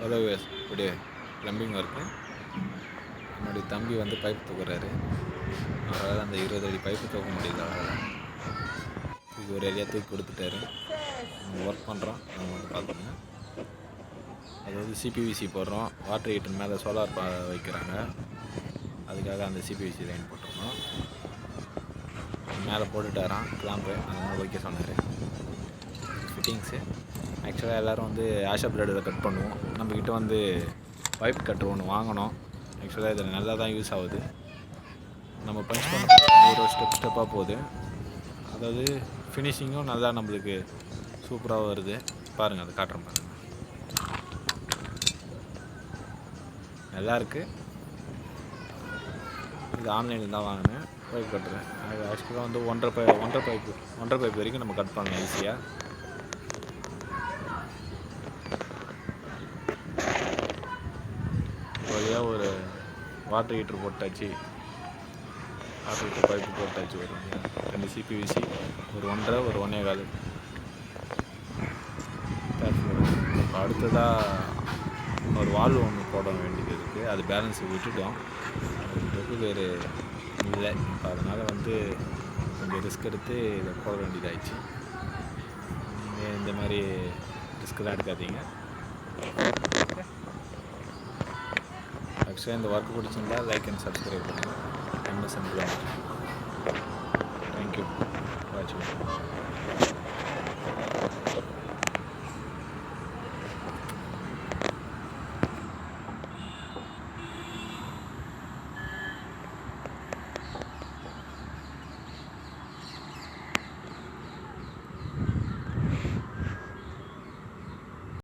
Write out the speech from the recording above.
உதவி இப்படி plumbing work. என்னுடைய தம்பி வந்து பைப் தூக்குறாரு. அவரால் அந்த 20 அடி பைப்பு தூக்க முடியல. அவரால் தூக்கி ஒரு ஏரியா தூக்கி கொடுத்துட்டாரு. ஒர்க் பண்ணுறோம், அதை மட்டும் பார்த்துங்க. அதாவது சிபிவிசி போடுறோம். வாட்டர் ஹீட்டர் மேலே சோலார் வைக்கிறாங்க. அதுக்காக அந்த சிபிவிசி லைன் போட்டிருக்கோம். மேலே போட்டுட்டாரான் கிளாம்பு, அதனால் வைக்க சொன்னார். ஃபிட்டிங்ஸு ஆக்சுவலாக எல்லோரும் வந்து ஆஷா பிளேடில் கட் பண்ணுவோம். நம்மக்கிட்ட வந்து பைப் கட்டர் ஒன்று வாங்கினோம். ஆக்சுவலாக இதில் நல்லா தான் யூஸ் ஆகுது. நம்ம பஞ்ச் பண்ண ஒரு ஸ்டெப்பாக போகுது. அதாவது ஃபினிஷிங்கும் நல்லா நம்மளுக்கு சூப்பராக வருது. பாருங்கள், அதை காட்டுறேன் பாருங்கள். நல்லாயிருக்கு. இது ஆன்லைனில் தான் வாங்கினேன். பைப் கட்டுறேன். அது ஆக்சுவலாக வந்து ஒன்றரை பைப் வரைக்கும் நம்ம கட் பண்ணலாம் ஈஸியாக. வழியாக ஒரு வாட்டர் ஹீட்ரு போட்டாச்சு. வாட்டர் ஹீட்டர் பைப்பு போட்டாச்சு. ஒரு 2 சிபிவிசி, ஒரு 1.5, ஒரு 1.25. இப்போ அடுத்ததாக இன்னொரு வால்வு ஒன்று போட வேண்டியது இருக்குது. அது பேலன்ஸ் விட்டுட்டோம். அதுக்கு வேறு இல்லை. இப்போ அதனால் வந்து கொஞ்சம் ரிஸ்க் எடுத்து இதை போட வேண்டியதாகிடுச்சு. நீங்கள் இந்த மாதிரி ரிஸ்க்கெலாம் எடுக்காதீங்க. ஆக்சுவலாக இந்த ஒர்க் பிடிச்சிருந்தா லைக் அண்ட் சப்ஸ்கிரைப் பண்ணுங்கள். MS and Blender. Thank you for watching.